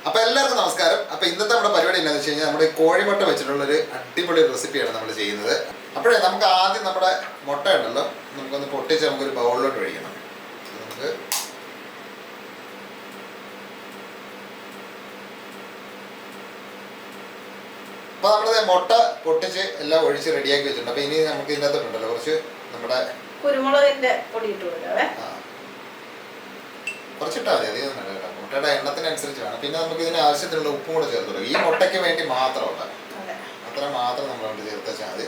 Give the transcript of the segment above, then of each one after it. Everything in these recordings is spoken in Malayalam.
അപ്പോൾ എല്ലാവർക്കും നമസ്കാരം. അപ്പോൾ ഇന്നത്തെ നമ്മുടെ പരിപാടി എന്താണെന്ന് വെച്ച് കഴിഞ്ഞാൽ നമ്മുടെ കോഴിമുട്ട വെച്ചിട്ടുള്ളൊരു അടിപൊളി റെസിപ്പിയാണ് നമ്മൾ ചെയ്യുന്നത്. അപ്പോഴേ നമുക്ക് ആദ്യം നമ്മുടെ മുട്ട ഉണ്ടല്ലോ നമുക്കൊന്ന് പൊട്ടിച്ച് നമുക്കൊരു ബൗളിലോട്ട് ഒഴിക്കണം. നമുക്ക് അപ്പോൾ നമ്മൾ മുട്ട പൊട്ടിച്ച് എല്ലാം ഒഴിച്ച് റെഡിയാക്കി വെച്ചിട്ടുണ്ട്. അപ്പോൾ ഇനി നമുക്ക് ഇതിനകത്തുണ്ടല്ലോ കുറച്ച് നമ്മുടെ കുരുമുളകിന്റെ പൊടി ഇട്ട് കൊടുക്കാവേ. കുറച്ചിട്ടാൽ മതി, അധികം നല്ല കേട്ടോ. മുട്ടയുടെ എണ്ണത്തിനനുസരിച്ച് വേണം. പിന്നെ നമുക്ക് ഇതിന് ആവശ്യത്തിനുള്ള ഉപ്പും കൂടെ ചേർത്ത് കൊടുക്കും. ഈ മുട്ടയ്ക്ക് വേണ്ടി മാത്രമുള്ള അത്ര മാത്രം നമ്മൾ കൊണ്ട് ചേർത്ത് വെച്ചാൽ മതി.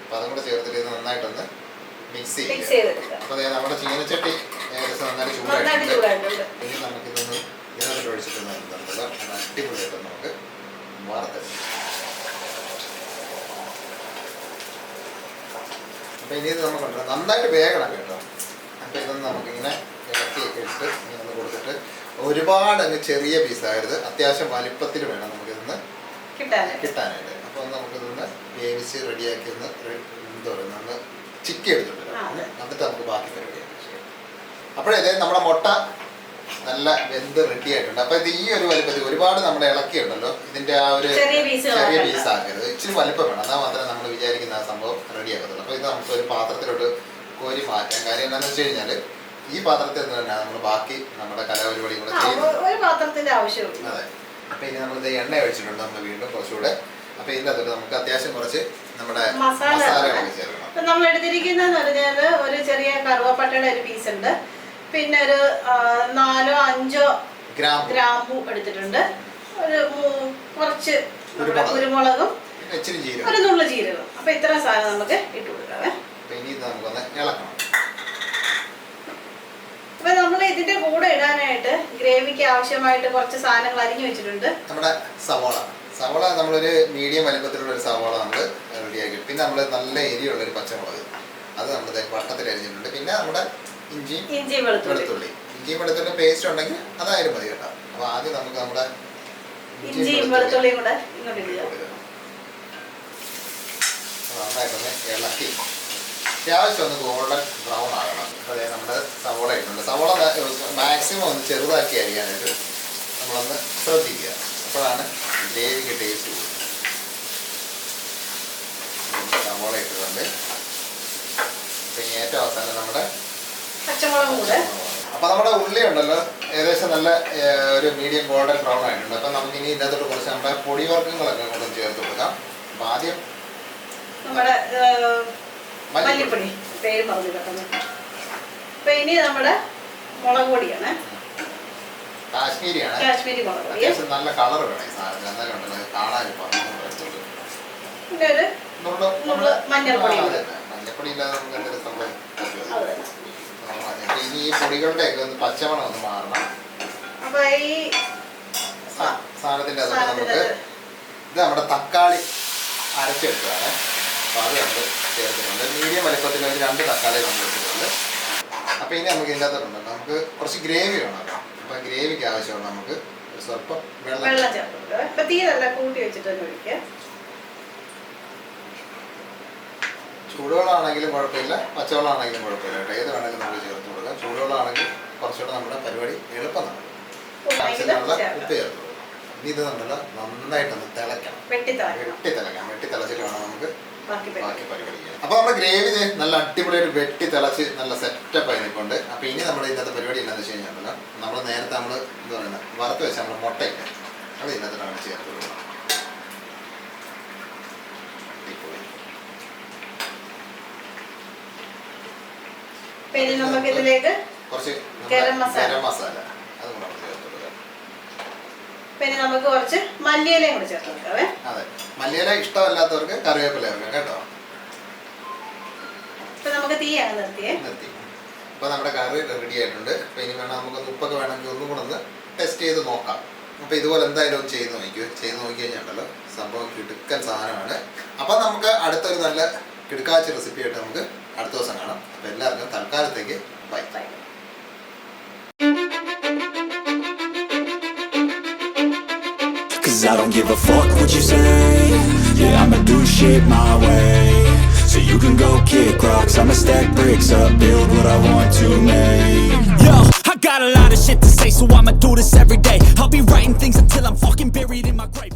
അപ്പോൾ അതും കൂടെ ചേർത്തിട്ട് ഇത് നന്നായിട്ടൊന്ന് മിക്സ് ചെയ്യും. അപ്പോൾ നമ്മുടെ ചീനച്ചട്ടി ഏകദേശം നന്നായിട്ട് ചൂടായിട്ടുണ്ട്. ഇനി നമുക്കിതൊന്ന് ഇതിനകത്ത് ഒഴിച്ചിട്ട് നിർത്തുന്നുണ്ടല്ലോ അടിപൊളിയായിട്ട് നമുക്ക് വാർത്തെടുക്കാം. അപ്പോൾ ഇനി ഇത് നമുക്കുണ്ട് നന്നായിട്ട് വേഗണം കേട്ടോ. അപ്പോൾ ഇതൊന്ന് നമുക്കിങ്ങനെ ഇളക്കിയൊക്കെ ഇട്ട് ഇങ്ങനെ ഒന്ന് കൊടുത്തിട്ട് ഒരുപാട് അങ്ങ് ചെറിയ പീസാകരുത്, അത്യാവശ്യം വലിപ്പത്തിൽ വേണം നമുക്കിതൊന്ന് കിട്ടാനായിട്ട്. അപ്പോൾ ഒന്ന് നമുക്കിതൊന്ന് വേവിച്ച് റെഡിയാക്കി ഒന്ന് എന്താ പറയുക ഒന്ന് ചിക്കി എടുത്തിട്ടുണ്ട്. എന്നിട്ട് നമുക്ക് ബാക്കി റെഡിയാക്കി. അപ്പോഴേ നമ്മുടെ മുട്ട നല്ല വെന്ത് റെഡി ആയിട്ടുണ്ട്. അപ്പോൾ ഇത് ഈ ഒരു വലിപ്പത്തിൽ ഒരുപാട് നമ്മുടെ ഇളക്കിയുണ്ടല്ലോ ഇതിൻ്റെ ആ ഒരു ചെറിയ പീസാക്കരുത്, ഇച്ചിരി വലിപ്പം വേണം. എന്നാൽ മാത്രമേ നമ്മൾ വിചാരിക്കുന്ന ആ സംഭവം റെഡിയാക്കത്തുള്ളൂ. അപ്പോൾ ഇത് നമുക്ക് ഒരു പാത്രത്തിലോട്ട് കോരി മാറ്റാം. കാര്യം എന്താണെന്ന് വെച്ച് കഴിഞ്ഞാൽ ഈ പാത്രത്തിൽ നിന്ന് തന്നെയാണ് നമ്മൾ ബാക്കി നമ്മുടെ കലാപരിപാടി കൂടെ ചെയ്യുന്നത്. അതെ. അപ്പോൾ ഇനി നമ്മളിത് എണ്ണ ഒഴിച്ചിട്ടുണ്ട് നമ്മൾ വീണ്ടും കുറച്ചുകൂടെ. അപ്പോൾ ഇതിൻ്റെ അകത്തോട്ട് നമുക്ക് അത്യാവശ്യം കുറച്ച് നമ്മുടെ മസാലകളൊക്കെ ചേർക്കണം. നമ്മൾ എടുത്തിരിക്കുന്നതെന്ന് പറഞ്ഞാൽ ഒരു ചെറിയ കറുവപ്പട്ടയുടെ ഒരു പീസ് ഉണ്ട്, പിന്നെ ഒരു 4-5 ഗ്രാമ്പു എടുത്തിട്ടുണ്ട്, ഒരു കുറച്ച് കുരുമുളകും ഒരു നുള്ള ജീരകം. അപ്പൊ ഇത്ര സാധനം നമുക്ക് ഇട്ട് കൊടുക്കാവേ. ഇനി നമുക്കൊന്ന് ഇളക്കണം. അപ്പൊ നമ്മൾ ഇതിന്റെ കൂടെ ഇടാനായിട്ട് ഗ്രേവിക്ക് ആവശ്യമായിട്ട് കുറച്ച് സാധനങ്ങൾ അരിഞ്ഞു വെച്ചിട്ടുണ്ട്. നമ്മുടെ സവോള നമ്മളൊരു മീഡിയം വലിപ്പത്തിലുള്ള ഒരു സവോള നമ്മൾ റെഡിയാക്കി. പിന്നെ നമ്മൾ നല്ല എരിയുള്ളൊരു പച്ചമുളക് അത് നമ്മൾ വട്ടത്തിൽ അരിഞ്ഞിട്ടുണ്ട്. പിന്നെ നമ്മുടെ ഇഞ്ചിയും വെളുത്തുള്ളി പേസ്റ്റ് ഉണ്ടെങ്കിൽ അതായാലും മതി കേട്ടോ. അപ്പൊ ആദ്യം നമുക്ക് നമ്മുടെ ഇഞ്ചിയും വെളുത്തുള്ളിയും കൂടെ ഇങ്ങോട്ട് ഇടുക. നന്നായിട്ടൊന്ന് ഇളക്കി അത്യാവശ്യം ഒന്ന് ഗോൾഡൻ ബ്രൗൺ ആകണം. അപ്പോൾ നമ്മുടെ സവോള ഇട്ടുണ്ട്. സവോള മാക്സിമം ഒന്ന് ചെറുതാക്കി അരിയാനായിട്ട് നമ്മളൊന്ന് ശ്രദ്ധിക്കുക. അപ്പോഴാണ് ഗ്രേവിക്ക് ടേസ്റ്റ് കൂടുന്നത്. സവോള ഇട്ടിട്ടുണ്ട്. പിന്നെ ഏറ്റവും അവസാനം നമ്മുടെ പച്ചമുളകും കൂടെ. അപ്പോൾ നമ്മുടെ ഉള്ളി ഉണ്ടല്ലോ ഏകദേശം നല്ല ഒരു മീഡിയം ഗോൾഡൻ ബ്രൗൺ ആയിട്ടുണ്ട്. അപ്പം നമുക്കിനി ഇതിനകത്തോട്ട് കുറച്ച് നമ്മുടെ പൊടിവർഗ്ഗങ്ങളൊക്കെ കൊണ്ട് ചേർത്ത് കൊടുക്കാം. അപ്പം ആദ്യം നമ്മുടെ മല്ലിപ്പൊടി പേര് പറഞ്ഞു കേട്ടോ. അപ്പൊ ഇനി നമ്മുടെ മുളക് പൊടിയാണ്, കാശ്മീരി മുളക് പൊടി. നല്ല കളർ വേണം ഈ സാധനം, എന്നാലും ഉണ്ടല്ലോ കാണാൻ പിന്നെ ഒരു മഞ്ഞൾപ്പൊടി. മഞ്ഞൾപ്പൊടി ഇല്ലാതെ നമുക്ക് എന്തൊരു സംഭവം. ഇനി ഈ പൊടികളുടെ ഒക്കെ ഒന്ന് പച്ചമണം ഒന്ന് മാറണം. അപ്പൊ ഈ സാധനത്തിന്റെ അകത്ത് നമുക്ക് ഇത് നമ്മുടെ തക്കാളി അരച്ചെടുത്തതാണ്. അപ്പോൾ അത് നമ്മൾ ചേർത്തിട്ടുണ്ട്. മീഡിയം വലിപ്പത്തിൽ ഒരു 2 തക്കാളി നമ്മൾ എടുത്തിട്ടുണ്ട്. അപ്പോൾ ഇനി നമുക്ക് ഇതിൻ്റെ അകത്തുണ്ട് നമുക്ക് കുറച്ച് ഗ്രേവി വേണമല്ലോ. അപ്പോൾ ഗ്രേവിക്ക് ആവശ്യമുള്ള നമുക്ക് സ്വല്പം വെള്ളം ചേർത്ത്. ഇപ്പൊ തീരല്ല കൂട്ടി വെച്ചിട്ട് ഒഴിക്കുക. ചൂടുവെള്ളമാണെങ്കിലും കുഴപ്പമില്ല, പച്ചവെള്ളമാണെങ്കിലും കുഴപ്പമില്ല കേട്ടോ. ഏത് വേണമെങ്കിലും നമുക്ക് ചേർത്ത് കൊടുക്കാം. ചൂടുവെള്ളമാണെങ്കിൽ കുറച്ചുകൂടെ നമ്മുടെ പരിപാടി എളുപ്പം നടക്കും. ആവശ്യത്തിനുള്ള ഉപ്പ് ചേർത്ത് കൊടുക്കാം. ഇനി ഇത് നമ്മള് നന്നായിട്ടൊന്ന് തിളയ്ക്കണം. വെട്ടി തിളച്ചിട്ട് വേണം നമുക്ക് ബാക്കി പരിപാടി ചെയ്യാം. അപ്പോൾ നമ്മുടെ ഗ്രേവി നല്ല അടിപൊളിയായിട്ട് വെട്ടി തിളച്ച് നല്ല സെറ്റപ്പ് ആയി നിൽക്കുന്നുണ്ട്. അപ്പോൾ ഇനി നമ്മുടെ ഇന്നത്തെ പരിപാടി എന്താണെന്ന് വെച്ച് കഴിഞ്ഞാൽ നമ്മൾ നേരത്തെ നമ്മൾ എന്താ പറയുന്നത് വറുത്ത് വെച്ച നമ്മുടെ മുട്ടയില്ല അത് ഇതിനകത്താണ് ചേർത്ത് കൊടുക്കണം. പിന്നെ നമുക്ക് ഇതിലേക്ക് കുറച്ച് ഗരം മസാല അത് കൂടെ ചേർത്ത് കൊടുക്കാം. പിന്നെ നമുക്ക് കുറച്ച് മല്ലിയിലയും കൂടെ ചേർത്ത് കൊടുക്കാവേ. അതെ, മല്ലിയില ഇഷ്ടമല്ലാത്തവർക്ക് കറിവേപ്പില ചേർക്കാം കേട്ടോ. ഇപ്പൊ നമുക്ക് തീ അങ്ങ് നിർത്തി. അപ്പോൾ നമ്മുടെ കറി റെഡി ആയിട്ടുണ്ട്. അപ്പോൾ ഇനി വേണം നമുക്കൊന്ന് ഉപ്പൊക്കെ വേണമെങ്കിൽ ഒന്നും കൂടെ ഒന്ന് ടെസ്റ്റ് ചെയ്ത് നോക്കാം. അപ്പോൾ ഇതുപോലെ എന്തായാലും ഒന്ന് ചെയ്ത് നോക്കി കഴിഞ്ഞാൽ സംഭവം കിടുക്കൻ സാധനമാണ്. അപ്പോൾ നമുക്ക് അടുത്തൊരു നല്ല കിടുക്കാച്ച റെസിപ്പി ആയിട്ട് നമുക്ക് അടുത്ത ദിവസം കാണാം. അപ്പോൾ എല്ലാവർക്കും തൽക്കാലത്തേക്ക് by. Cause I don't give a fuck what you say. Yeah, I'ma do shit my way. So you can go kick rocks, I'ma stack bricks up, build what I want to make. Yo, I got a lot of shit to say, so I'ma do this every day. I'll be writing things until I'm fucking buried in my grave.